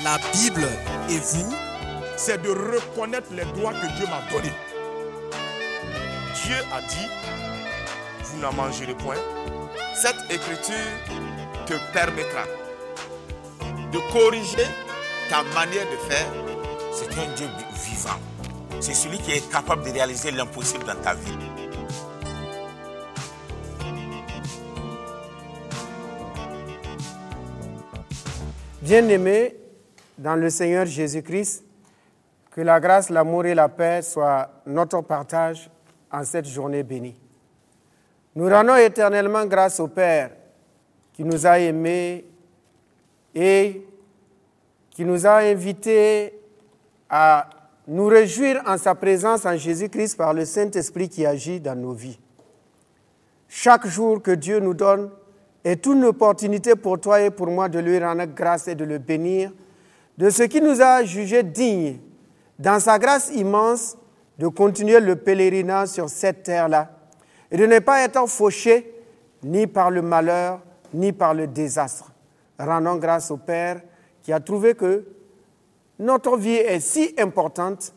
la Bible et vous, c'est de reconnaître les droits que Dieu m'a donnés. Dieu a dit, vous n'en mangerez point. Cette écriture te permettra de corriger ta manière de faire. C'est un Dieu vivant. C'est celui qui est capable de réaliser l'impossible dans ta vie. Bien-aimés dans le Seigneur Jésus-Christ, que la grâce, l'amour et la paix soient notre partage en cette journée bénie. Nous rendons éternellement grâce au Père qui nous a aimés et qui nous a invités à nous réjouir en sa présence en Jésus-Christ par le Saint-Esprit qui agit dans nos vies. Chaque jour que Dieu nous donne est une opportunité pour toi et pour moi de lui rendre grâce et de le bénir de ce qui nous a jugés dignes, dans sa grâce immense, de continuer le pèlerinage sur cette terre-là et de ne pas être fauchés ni par le malheur, ni par le désastre. Rendons grâce au Père qui a trouvé que notre vie est si importante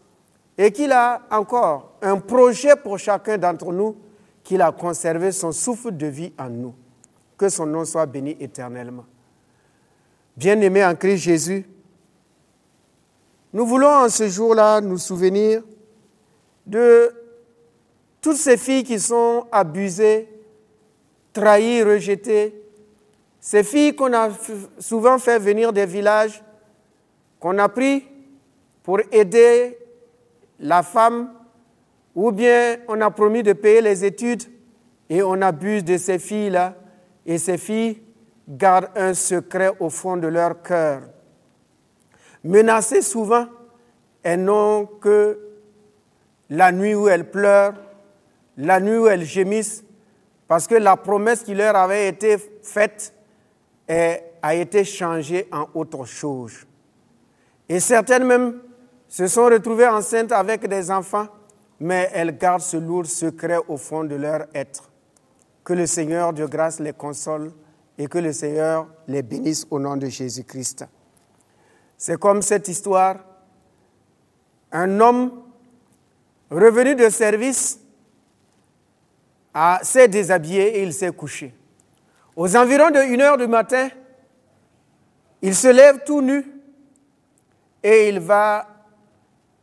et qu'il a encore un projet pour chacun d'entre nous, qu'il a conservé son souffle de vie en nous. Que son nom soit béni éternellement. Bien-aimés en Christ Jésus, nous voulons en ce jour-là nous souvenir de toutes ces filles qui sont abusées, trahies, rejetées, ces filles qu'on a souvent fait venir des villages, qu'on a pris pour aider la femme, ou bien on a promis de payer les études et on abuse de ces filles-là. Et ces filles gardent un secret au fond de leur cœur. Menacées souvent, elles n'ont que la nuit où elles pleurent, la nuit où elles gémissent, parce que la promesse qui leur avait été faite a été changée en autre chose. Et certaines même se sont retrouvées enceintes avec des enfants, mais elles gardent ce lourd secret au fond de leur être. Que le Seigneur de grâce les console et que le Seigneur les bénisse au nom de Jésus-Christ. C'est comme cette histoire. Un homme revenu de service s'est déshabillé et il s'est couché. Aux environs de 1h du matin, il se lève tout nu et il va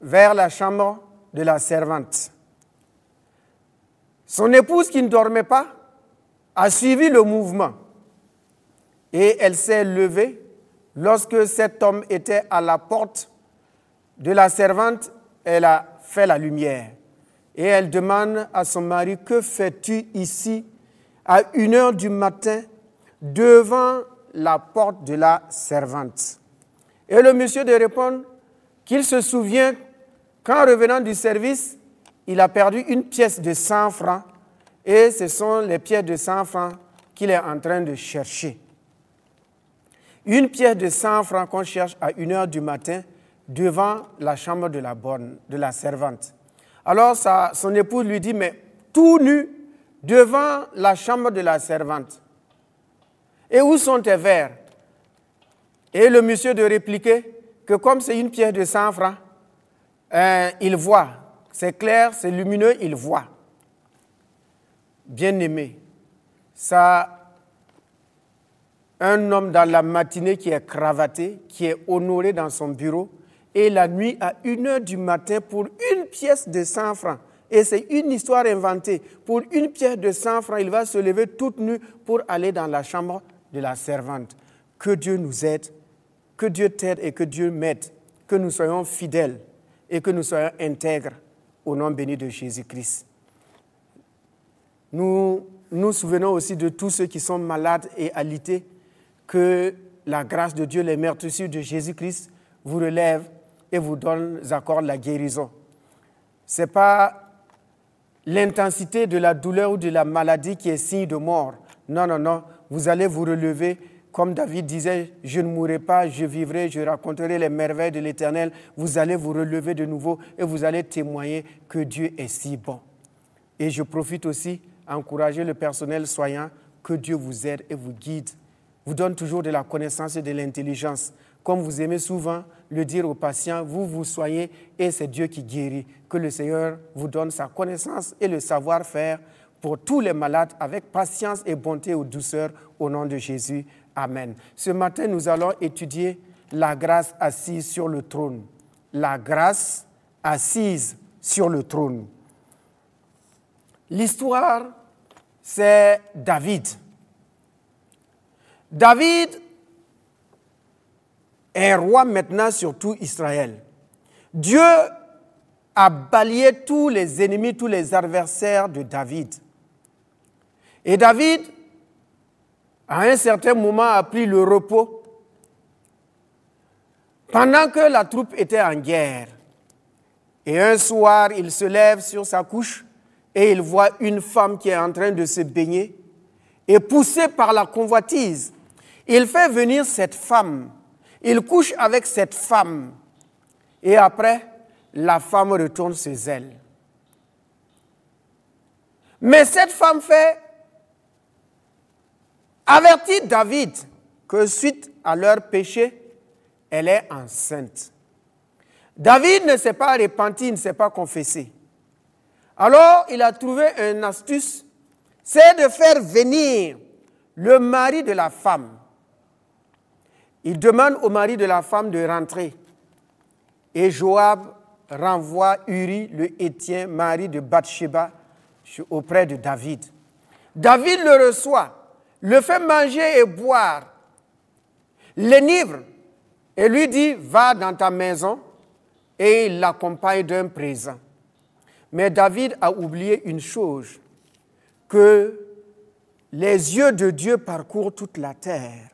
vers la chambre de la servante. Son épouse, qui ne dormait pas, a suivi le mouvement et elle s'est levée. Lorsque cet homme était à la porte de la servante, elle a fait la lumière et elle demande à son mari: que fais-tu ici à 1h du matin devant la porte de la servante? Et le monsieur de répondre qu'il se souvient qu'en revenant du service, il a perdu une pièce de 100 francs. Et ce sont les pièces de 100 francs qu'il est en train de chercher. Une pièce de 100 francs qu'on cherche à 1h du matin devant la chambre de la bonne, de la servante. Alors son épouse lui dit: mais tout nu devant la chambre de la servante. Et où sont tes verres? Et le monsieur de répliquer que comme c'est une pièce de 100 francs, il voit. C'est clair, c'est lumineux, il voit. Bien-aimé, ça, un homme dans la matinée qui est cravaté, qui est honoré dans son bureau, et la nuit à 1h du matin pour une pièce de 100 francs. Et c'est une histoire inventée. Pour une pièce de 100 francs, il va se lever toute nue pour aller dans la chambre de la servante. Que Dieu nous aide, que Dieu t'aide et que Dieu m'aide, que nous soyons fidèles et que nous soyons intègres au nom béni de Jésus-Christ. Nous nous souvenons aussi de tous ceux qui sont malades et alités, que la grâce de Dieu, les meurtrissures de Jésus-Christ vous relève et vous accorde la guérison. Ce n'est pas l'intensité de la douleur ou de la maladie qui est signe de mort. Non, non, non. Vous allez vous relever. Comme David disait, je ne mourrai pas, je vivrai, je raconterai les merveilles de l'Éternel. Vous allez vous relever de nouveau et vous allez témoigner que Dieu est si bon. Et je profite aussi à encourager le personnel soignant, que Dieu vous aide et vous guide vous donne toujours de la connaissance et de l'intelligence. Comme vous aimez souvent le dire aux patients, vous vous soignez et c'est Dieu qui guérit. Que le Seigneur vous donne sa connaissance et le savoir-faire pour tous les malades avec patience et bonté ou douceur au nom de Jésus. Amen. Ce matin, nous allons étudier la grâce assise sur le trône. La grâce assise sur le trône. L'histoire, c'est David. David est roi maintenant sur tout Israël. Dieu a balayé tous les ennemis, tous les adversaires de David. Et David, à un certain moment, a pris le repos pendant que la troupe était en guerre. Et un soir, il se lève sur sa couche et il voit une femme qui est en train de se baigner. Et poussé par la convoitise, il fait venir cette femme. Il couche avec cette femme. Et après, la femme retourne chez elle. Mais cette femme fait avertir David que suite à leur péché, elle est enceinte. David ne s'est pas repenti, il ne s'est pas confessé. Alors, il a trouvé une astuce, c'est de faire venir le mari de la femme. Il demande au mari de la femme de rentrer. Et Joab renvoie Uri, le Héthien, mari de Bathsheba, auprès de David. David le reçoit, le fait manger et boire, l'enivre et lui dit « Va dans ta maison » et il l'accompagne d'un présent. Mais David a oublié une chose, que les yeux de Dieu parcourent toute la terre,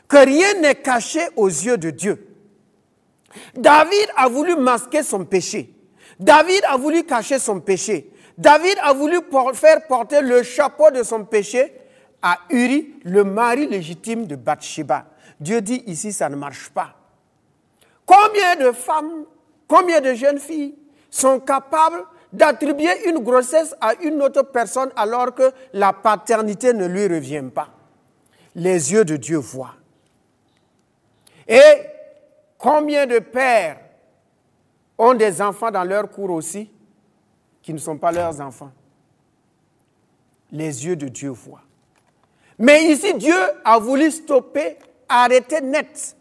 que rien n'est caché aux yeux de Dieu. David a voulu masquer son péché. David a voulu cacher son péché. David a voulu faire porter le chapeau de son péché à Uri, le mari légitime de Bathsheba. Dieu dit ici, ça ne marche pas. Combien de femmes, combien de jeunes filles sont capables d'attribuer une grossesse à une autre personne alors que la paternité ne lui revient pas? Les yeux de Dieu voient. Et combien de pères ont des enfants dans leur cour aussi qui ne sont pas leurs enfants? Les yeux de Dieu voient. Mais ici, Dieu a voulu stopper, arrêter net.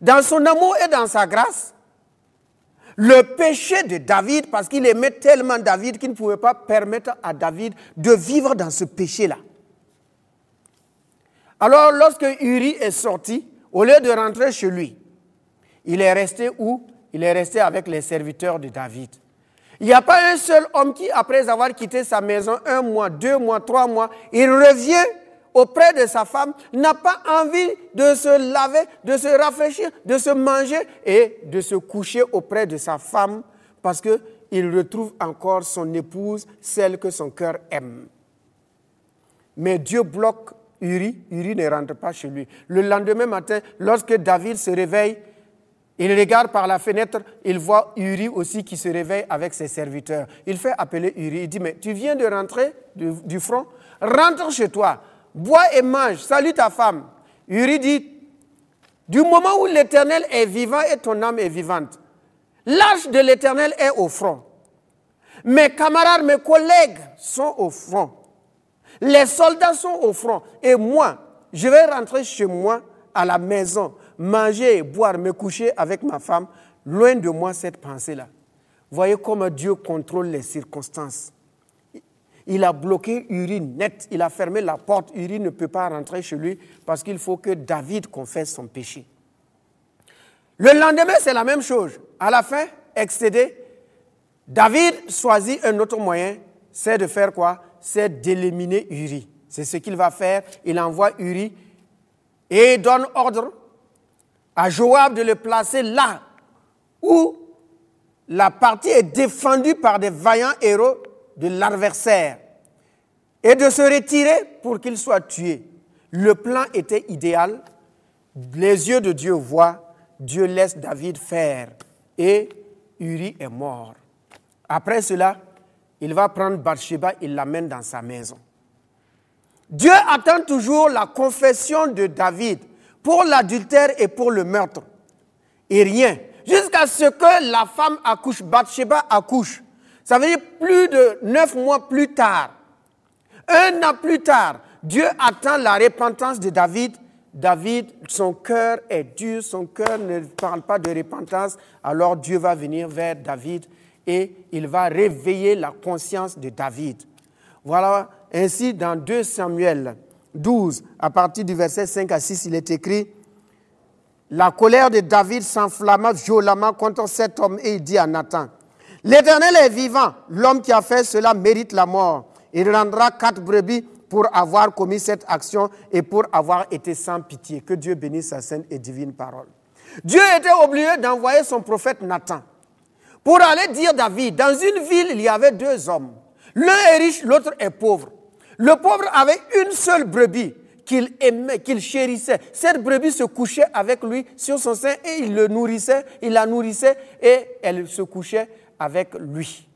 Dans son amour et dans sa grâce, le péché de David, parce qu'il aimait tellement David qu'il ne pouvait pas permettre à David de vivre dans ce péché-là. Alors, lorsque Uri est sorti, au lieu de rentrer chez lui, il est resté où? Il est resté avec les serviteurs de David. Il n'y a pas un seul homme qui, après avoir quitté sa maison 1 mois, 2 mois, 3 mois, il revient auprès de sa femme, n'a pas envie de se laver, de se rafraîchir, de se manger et de se coucher auprès de sa femme parce qu'il retrouve encore son épouse, celle que son cœur aime. Mais Dieu bloque Uri ne rentre pas chez lui. Le lendemain matin, lorsque David se réveille, il regarde par la fenêtre, il voit Uri aussi qui se réveille avec ses serviteurs. Il fait appeler Uri, il dit, mais tu viens de rentrer du front, rentre chez toi, bois et mange, salue ta femme. Uri dit, du moment où l'Éternel est vivant et ton âme est vivante, l'arche de l'Éternel est au front. Mes camarades, mes collègues sont au front. Les soldats sont au front. Et moi, je vais rentrer chez moi à la maison, manger, boire, me coucher avec ma femme. Loin de moi cette pensée-là. Voyez comment Dieu contrôle les circonstances. Il a bloqué Uri net. Il a fermé la porte. Uri ne peut pas rentrer chez lui parce qu'il faut que David confesse son péché. Le lendemain, c'est la même chose. À la fin, excédé, David choisit un autre moyen, c'est de faire quoi? C'est d'éliminer Uri. C'est ce qu'il va faire. Il envoie Uri et donne ordre à Joab de le placer là où la partie est défendue par des vaillants héros de l'adversaire et de se retirer pour qu'il soit tué. Le plan était idéal. Les yeux de Dieu voient. Dieu laisse David faire et Uri est mort. Après cela, il va prendre Bathsheba, il l'amène dans sa maison. Dieu attend toujours la confession de David pour l'adultère et pour le meurtre. Et rien. Jusqu'à ce que la femme accouche, Bathsheba accouche. Ça veut dire plus de 9 mois plus tard. 1 an plus tard, Dieu attend la repentance de David. David, son cœur est dur, son cœur ne parle pas de repentance. Alors Dieu va venir vers David et il va réveiller la conscience de David. Voilà, ainsi dans 2 Samuel 12, à partir du verset 5 à 6, il est écrit « La colère de David s'enflamma violemment contre cet homme et il dit à Nathan, « L'Éternel est vivant, l'homme qui a fait cela mérite la mort. Il rendra 4 brebis pour avoir commis cette action et pour avoir été sans pitié. » Que Dieu bénisse sa sainte et divine parole. Dieu était obligé d'envoyer son prophète Nathan pour aller dire à David, dans une ville, il y avait 2 hommes. L'un est riche, l'autre est pauvre. Le pauvre avait une seule brebis qu'il aimait, qu'il chérissait. Cette brebis se couchait avec lui sur son sein et il la nourrissait et elle se couchait avec lui.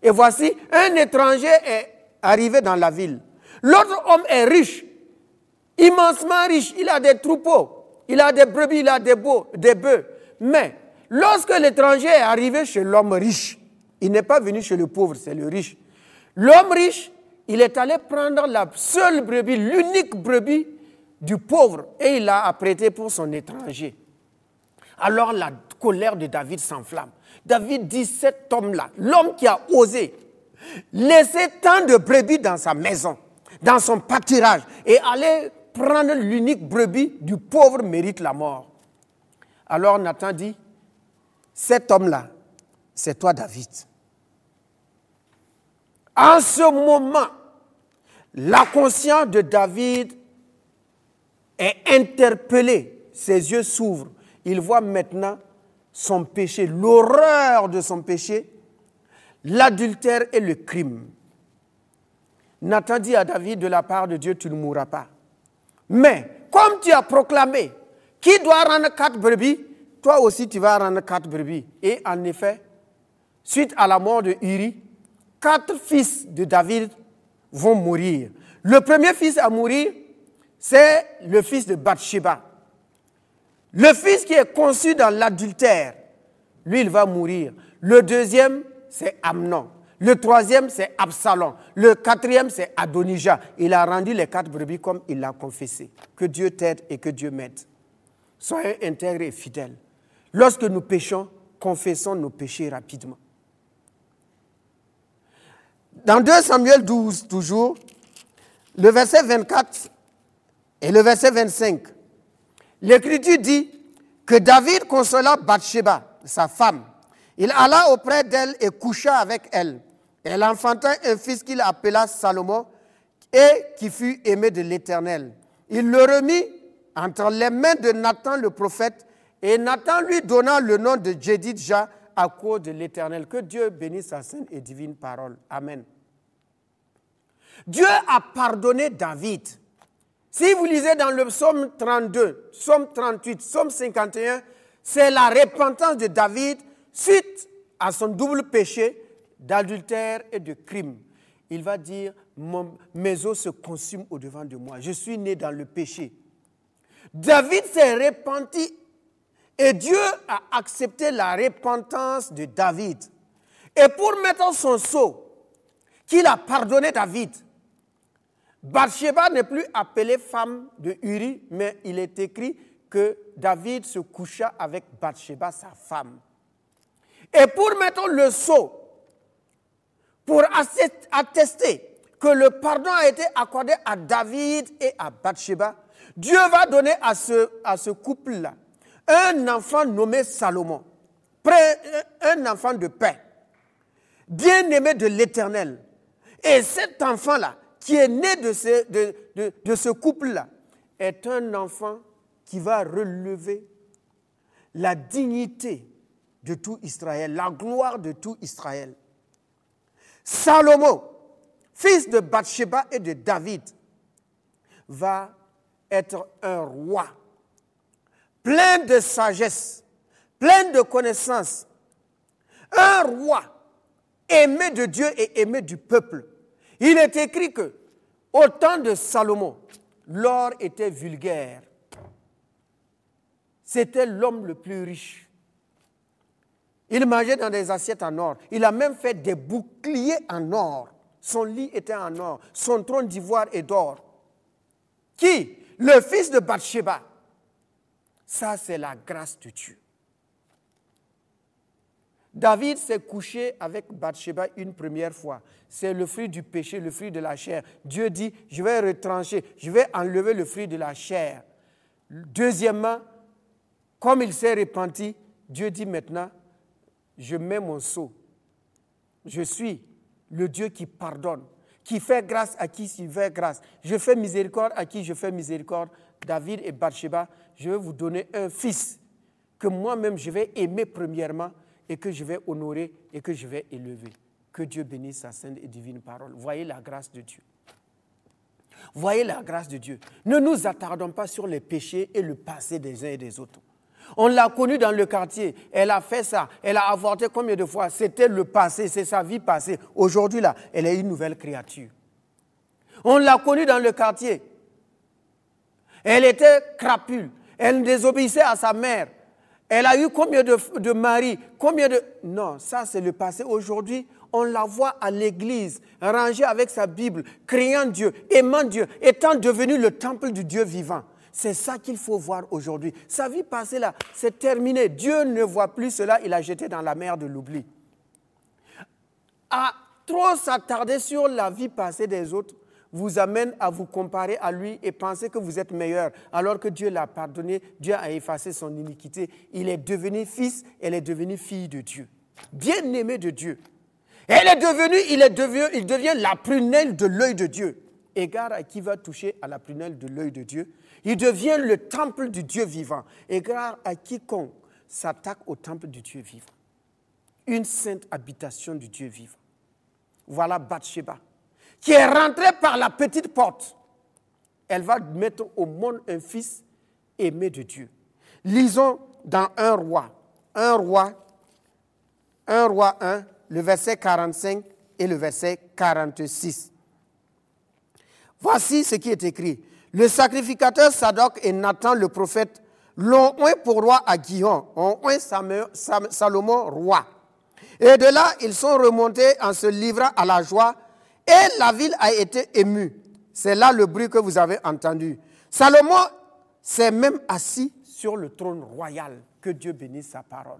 Et voici, un étranger est arrivé dans la ville. L'autre homme est riche, immensement riche. Il a des troupeaux, il a des brebis, il a des bœufs. Mais lorsque l'étranger est arrivé chez l'homme riche, il n'est pas venu chez le pauvre, c'est le riche. L'homme riche, il est allé prendre la seule brebis, l'unique brebis du pauvre et il l'a apprêté pour son étranger. Alors la colère de David s'enflamme. David dit, cet homme-là, l'homme qui a osé laisser tant de brebis dans sa maison, dans son pâturage, et aller prendre l'unique brebis du pauvre mérite la mort. Alors Nathan dit, cet homme-là, c'est toi David. En ce moment, la conscience de David est interpellée, ses yeux s'ouvrent. Il voit maintenant son péché, l'horreur de son péché, l'adultère et le crime. Nathan dit à David, de la part de Dieu, tu ne mourras pas. Mais, comme tu as proclamé, qui doit rendre 4 brebis, toi aussi tu vas rendre 4 brebis. Et en effet, suite à la mort de Uri, 4 fils de David vont mourir. Le premier fils à mourir, c'est le fils de Bathsheba. Le fils qui est conçu dans l'adultère, lui, il va mourir. Le deuxième, c'est Amnon. Le troisième, c'est Absalom. Le quatrième, c'est Adonijah. Il a rendu les 4 brebis comme il l'a confessé. Que Dieu t'aide et que Dieu m'aide. Soyez intègres et fidèles. Lorsque nous péchons, confessons nos péchés rapidement. Dans 2 Samuel 12, toujours, le verset 24 et le verset 25, l'Écriture dit que David consola Bathsheba, sa femme. Il alla auprès d'elle et coucha avec elle. Elle enfanta un fils qu'il appela Salomon et qui fut aimé de l'Éternel. Il le remit entre les mains de Nathan le prophète et Nathan lui donna le nom de Jédidja à cause de l'Éternel. Que Dieu bénisse sa sainte et divine parole. Amen. Dieu a pardonné David. Si vous lisez dans le psaume 32, psaume 38, psaume 51, c'est la repentance de David suite à son double péché d'adultère et de crime. Il va dire, mes os se consument au-devant de moi. Je suis né dans le péché. David s'est repenti et Dieu a accepté la repentance de David. Et pour mettre son sceau, qu'il a pardonné David, Bathsheba n'est plus appelée femme de Uri, mais il est écrit que David se coucha avec Bathsheba, sa femme. Et pour mettre le sceau, pour attester que le pardon a été accordé à David et à Bathsheba, Dieu va donner à ce couple-là un enfant nommé Salomon, un enfant de paix, bien-aimé de l'Éternel. Et cet enfant-là, qui est né de ce couple-là, est un enfant qui va relever la dignité de tout Israël, la gloire de tout Israël. Salomon, fils de Bathsheba et de David, va être un roi, plein de sagesse, plein de connaissances, un roi aimé de Dieu et aimé du peuple. Il est écrit que Au temps de Salomon, l'or était vulgaire. C'était l'homme le plus riche. Il mangeait dans des assiettes en or. Il a même fait des boucliers en or. Son lit était en or. Son trône d'ivoire est d'or. Qui? Le fils de Bathsheba. Ça, c'est la grâce de Dieu. David s'est couché avec Bathsheba une première fois. C'est le fruit du péché, le fruit de la chair. Dieu dit, je vais retrancher, je vais enlever le fruit de la chair. Deuxièmement, comme il s'est repenti, Dieu dit maintenant, je mets mon sceau. Je suis le Dieu qui pardonne, qui fait grâce à qui il fait grâce. Je fais miséricorde à qui je fais miséricorde. David et Bathsheba, je vais vous donner un fils que moi-même je vais aimer premièrement et que je vais honorer et que je vais élever. Que Dieu bénisse sa sainte et divine parole. Voyez la grâce de Dieu. Voyez la grâce de Dieu. Ne nous attardons pas sur les péchés et le passé des uns et des autres. On l'a connue dans le quartier, elle a fait ça, elle a avorté combien de fois? C'était le passé, c'est sa vie passée. Aujourd'hui, là, elle est une nouvelle créature. On l'a connue dans le quartier. Elle était crapule, elle désobéissait à sa mère. Elle a eu combien de maris, combien de... Non, ça c'est le passé. Aujourd'hui, on la voit à l'église, rangée avec sa Bible, criant Dieu, aimant Dieu, étant devenue le temple du Dieu vivant. C'est ça qu'il faut voir aujourd'hui. Sa vie passée là, c'est terminé. Dieu ne voit plus cela, il a jeté dans la mer de l'oubli. À trop s'attarder sur la vie passée des autres vous amène à vous comparer à lui et penser que vous êtes meilleur, alors que Dieu l'a pardonné, Dieu a effacé son iniquité. Il est devenu fils, elle est devenue fille de Dieu. Bien-aimée de Dieu. Il devient la prunelle de l'œil de Dieu. Égard à qui va toucher à la prunelle de l'œil de Dieu, il devient le temple du Dieu vivant. Égard à quiconque s'attaque au temple du Dieu vivant. Une sainte habitation du Dieu vivant. Voilà Bathsheba, qui est rentrée par la petite porte. Elle va mettre au monde un fils aimé de Dieu. Lisons dans 1 Roi 1, le verset 45 et le verset 46. Voici ce qui est écrit. Le sacrificateur Sadoc et Nathan le prophète l'ont oint pour roi à Gihon, ont oint Salomon roi. Et de là, ils sont remontés en se livrant à la joie, et la ville a été émue. C'est là le bruit que vous avez entendu. Salomon s'est même assis sur le trône royal. Que Dieu bénisse sa parole.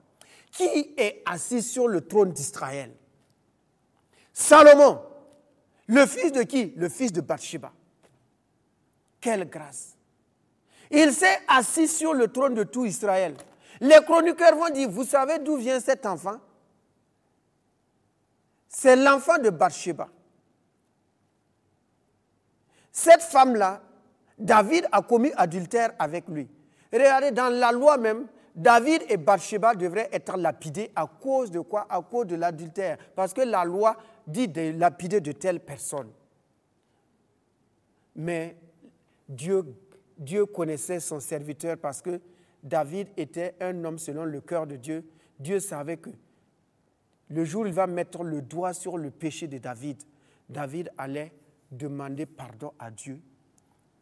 Qui est assis sur le trône d'Israël? Salomon. Le fils de qui? Le fils de Bathsheba. Quelle grâce! Il s'est assis sur le trône de tout Israël. Les chroniqueurs vont dire, vous savez d'où vient cet enfant? C'est l'enfant de Bathsheba. Cette femme-là, David a commis adultère avec lui. Regardez, dans la loi même, David et Bathsheba devraient être lapidés à cause de quoi? À cause de l'adultère. Parce que la loi dit de lapider de telles personnes. Mais Dieu connaissait son serviteur parce que David était un homme selon le cœur de Dieu. Dieu savait que le jour où il va mettre le doigt sur le péché de David, David allait demander pardon à Dieu.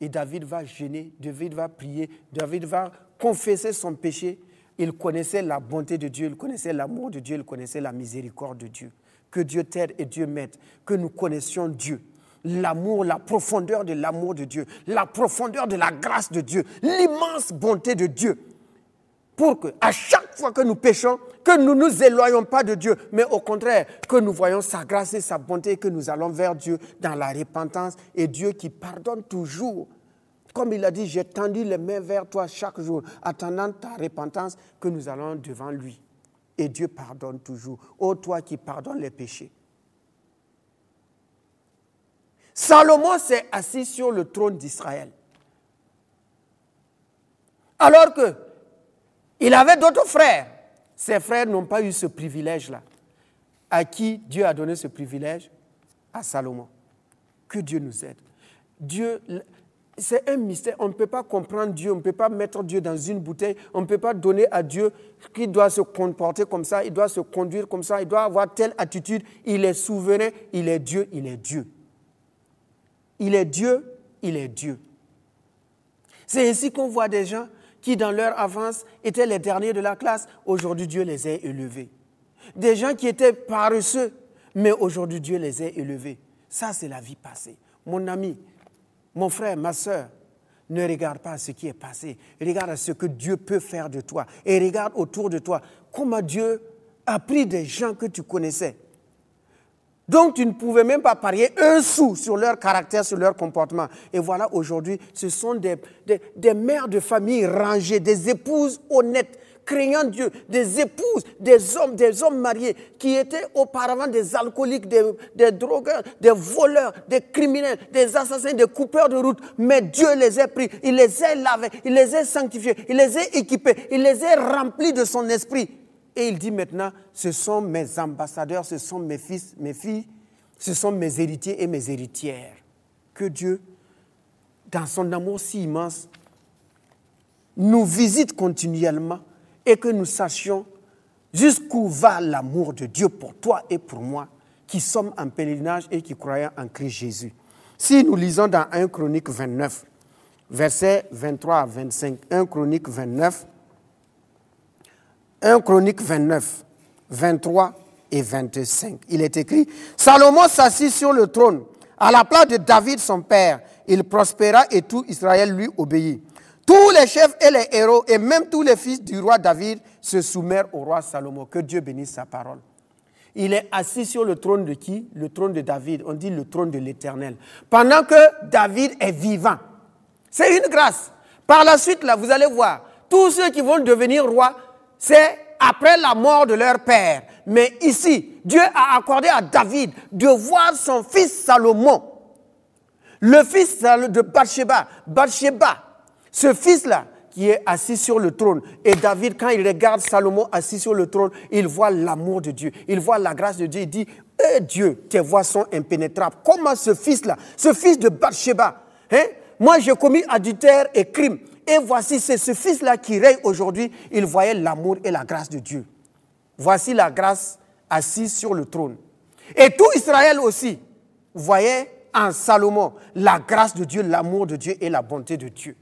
Et David va jeûner, David va prier, David va confesser son péché. Il connaissait la bonté de Dieu, il connaissait l'amour de Dieu, il connaissait la miséricorde de Dieu. Que Dieu t'aide et Dieu m'aide, que nous connaissions Dieu. L'amour, la profondeur de l'amour de Dieu, la profondeur de la grâce de Dieu, l'immense bonté de Dieu. Pour que, à chaque fois que nous péchons, que nous ne nous éloignons pas de Dieu, mais au contraire, que nous voyons sa grâce et sa bonté, que nous allons vers Dieu dans la repentance, et Dieu qui pardonne toujours. Comme il a dit, j'ai tendu les mains vers toi chaque jour, attendant ta repentance, que nous allons devant lui. Et Dieu pardonne toujours. Ô toi qui pardonnes les péchés. Salomon s'est assis sur le trône d'Israël. Alors que il avait d'autres frères. Ses frères n'ont pas eu ce privilège-là. À qui Dieu a donné ce privilège? À Salomon. Que Dieu nous aide. Dieu, c'est un mystère. On ne peut pas comprendre Dieu. On ne peut pas mettre Dieu dans une bouteille. On ne peut pas donner à Dieu qu'il doit se comporter comme ça. Il doit se conduire comme ça. Il doit avoir telle attitude. Il est souverain. Il est Dieu. Il est Dieu. Il est Dieu, il est Dieu. C'est ainsi qu'on voit des gens qui, dans leur avance, étaient les derniers de la classe. Aujourd'hui, Dieu les a élevés. Des gens qui étaient paresseux, mais aujourd'hui, Dieu les a élevés. Ça, c'est la vie passée. Mon ami, mon frère, ma soeur, ne regarde pas ce qui est passé. Regarde à ce que Dieu peut faire de toi. Et regarde autour de toi comment Dieu a pris des gens que tu connaissais. Donc, tu ne pouvais même pas parier un sou sur leur caractère, sur leur comportement. Et voilà, aujourd'hui, ce sont des mères de famille rangées, des épouses honnêtes, craignant Dieu, des épouses, des hommes mariés qui étaient auparavant des alcooliques, des drogueurs, des voleurs, des criminels, des assassins, des coupeurs de route. Mais Dieu les a pris, il les a lavés, il les a sanctifiés, il les a équipés, il les a remplis de son esprit. Et il dit maintenant, ce sont mes ambassadeurs, ce sont mes fils, mes filles, ce sont mes héritiers et mes héritières. Que Dieu, dans son amour si immense, nous visite continuellement et que nous sachions jusqu'où va l'amour de Dieu pour toi et pour moi, qui sommes en pèlerinage et qui croyons en Christ Jésus. Si nous lisons dans 1 Chronique 29, versets 23 à 25, 1 Chronique 29, 1 Chronique 29, 23 et 25. Il est écrit, Salomon s'assit sur le trône, à la place de David son père. Il prospéra et tout Israël lui obéit. Tous les chefs et les héros et même tous les fils du roi David se soumirent au roi Salomon. Que Dieu bénisse sa parole. Il est assis sur le trône de qui? Le trône de David. On dit le trône de l'Éternel. Pendant que David est vivant. C'est une grâce. Par la suite, là, vous allez voir, tous ceux qui vont devenir rois, c'est après la mort de leur père. Mais ici, Dieu a accordé à David de voir son fils Salomon, le fils de Bathsheba, ce fils-là qui est assis sur le trône. Et David, quand il regarde Salomon assis sur le trône, il voit l'amour de Dieu, il voit la grâce de Dieu. Il dit, Dieu, tes voies sont impénétrables. Comment ce fils-là, ce fils de Bathsheba, moi j'ai commis adultère et crime. Et voici, c'est ce fils-là qui règne aujourd'hui. Il voyait l'amour et la grâce de Dieu. Voici la grâce assise sur le trône. Et tout Israël aussi voyait en Salomon la grâce de Dieu, l'amour de Dieu et la bonté de Dieu.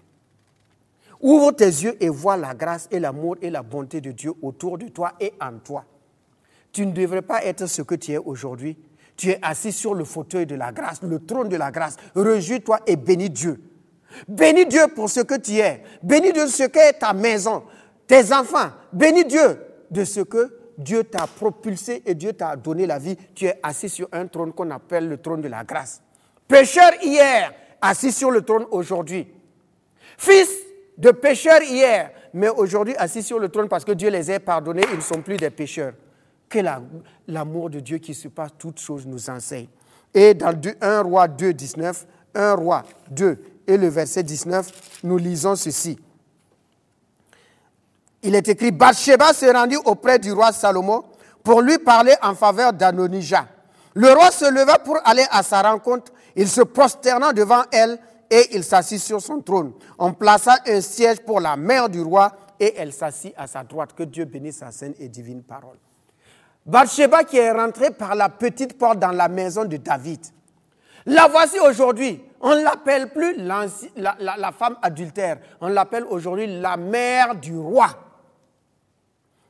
Ouvre tes yeux et vois la grâce et l'amour et la bonté de Dieu autour de toi et en toi. Tu ne devrais pas être ce que tu es aujourd'hui. Tu es assis sur le fauteuil de la grâce, le trône de la grâce. Réjouis-toi et bénis Dieu. Bénis Dieu pour ce que tu es. Bénis Dieu de ce qu'est ta maison, tes enfants. Bénis Dieu de ce que Dieu t'a propulsé et Dieu t'a donné la vie. Tu es assis sur un trône qu'on appelle le trône de la grâce. Pécheur hier, assis sur le trône aujourd'hui. Fils de pécheurs hier, mais aujourd'hui assis sur le trône parce que Dieu les a pardonnés, ils ne sont plus des pécheurs. Que l'amour de Dieu qui surpasse toutes choses nous enseigne. Et dans 1 Roi 2, 19, 1 Roi 2 et le verset 19, nous lisons ceci. Il est écrit, Bathsheba se rendit auprès du roi Salomon pour lui parler en faveur d'Adonijah. Le roi se leva pour aller à sa rencontre. Il se prosterna devant elle et il s'assit sur son trône. On plaça un siège pour la mère du roi et elle s'assit à sa droite. Que Dieu bénisse sa sainte et divine parole. Bathsheba qui est rentrée par la petite porte dans la maison de David. La voici aujourd'hui. On ne l'appelle plus la femme adultère. On l'appelle aujourd'hui la mère du roi.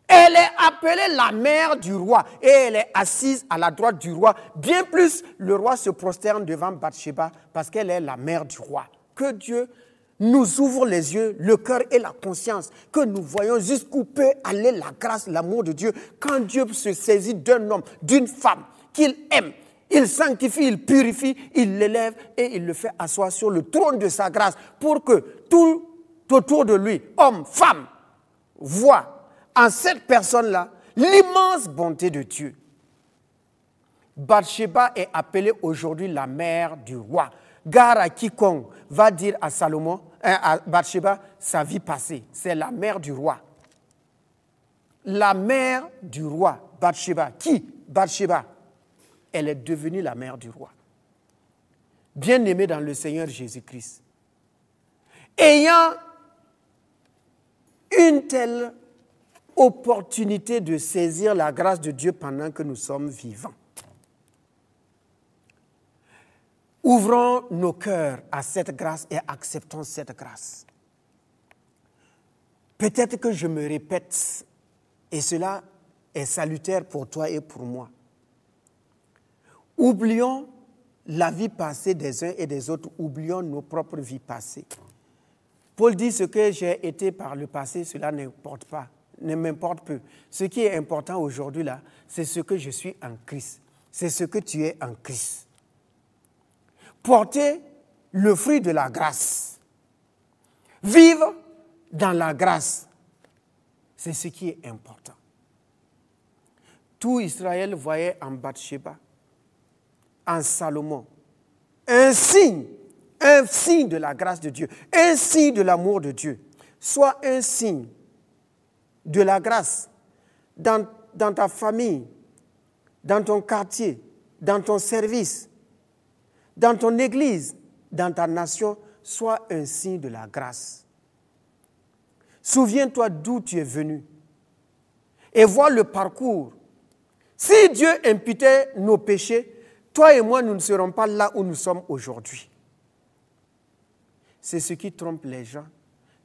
Elle est appelée la mère du roi et elle est assise à la droite du roi. Bien plus, le roi se prosterne devant Bathsheba parce qu'elle est la mère du roi. Que Dieu nous ouvre les yeux, le cœur et la conscience, que nous voyons jusqu'où peut aller la grâce, l'amour de Dieu. Quand Dieu se saisit d'un homme, d'une femme qu'il aime, il sanctifie, il purifie, il l'élève et il le fait asseoir sur le trône de sa grâce pour que tout autour de lui, hommes, femmes, voient en cette personne-là l'immense bonté de Dieu. Bathsheba est appelée aujourd'hui la mère du roi. Gare à quiconque va dire à Salomon, à Bathsheba, sa vie passée. C'est la mère du roi. La mère du roi, Bathsheba. Qui? Bathsheba. Elle est devenue la mère du roi. Bien-aimée dans le Seigneur Jésus-Christ. Ayant une telle opportunité de saisir la grâce de Dieu pendant que nous sommes vivants. Ouvrons nos cœurs à cette grâce et acceptons cette grâce. Peut-être que je me répète, et cela est salutaire pour toi et pour moi. Oublions la vie passée des uns et des autres, oublions nos propres vies passées. Paul dit ce que j'ai été par le passé, cela n'importe pas, ne m'importe peu. Ce qui est important aujourd'hui là, c'est ce que je suis en Christ. C'est ce que tu es en Christ. Porter le fruit de la grâce. Vivre dans la grâce. C'est ce qui est important. Tout Israël voyait en Bathsheba, en Salomon, un signe de la grâce de Dieu, un signe de l'amour de Dieu. Soit un signe de la grâce dans ta famille, dans ton quartier, dans ton service, dans ton église, dans ta nation, sois un signe de la grâce. Souviens-toi d'où tu es venu et vois le parcours. Si Dieu imputait nos péchés, toi et moi, nous ne serons pas là où nous sommes aujourd'hui. C'est ce qui trompe les gens,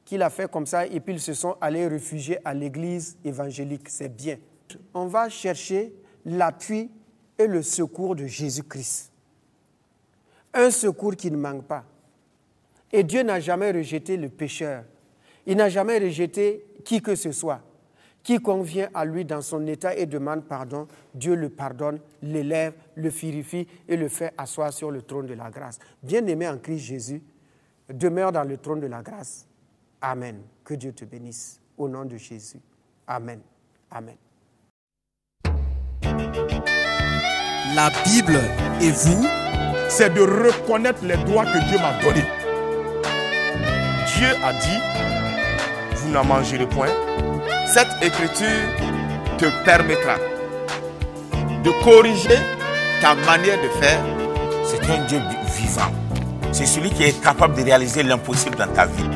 qu'il a fait comme ça et puis ils se sont allés réfugier à l'église évangélique. C'est bien. On va chercher l'appui et le secours de Jésus-Christ. Un secours qui ne manque pas. Et Dieu n'a jamais rejeté le pécheur. Il n'a jamais rejeté qui que ce soit. Quiconque vient à lui dans son état et demande pardon, Dieu le pardonne, l'élève, le purifie et le fait asseoir sur le trône de la grâce. Bien-aimé en Christ Jésus, demeure dans le trône de la grâce. Amen. Que Dieu te bénisse. Au nom de Jésus. Amen. Amen. La Bible et vous, c'est de reconnaître les droits que Dieu m'a donnés. Dieu a dit, vous n'en mangerez point. Cette écriture te permettra de corriger ta manière de faire. C'est un Dieu vivant. C'est celui qui est capable de réaliser l'impossible dans ta vie.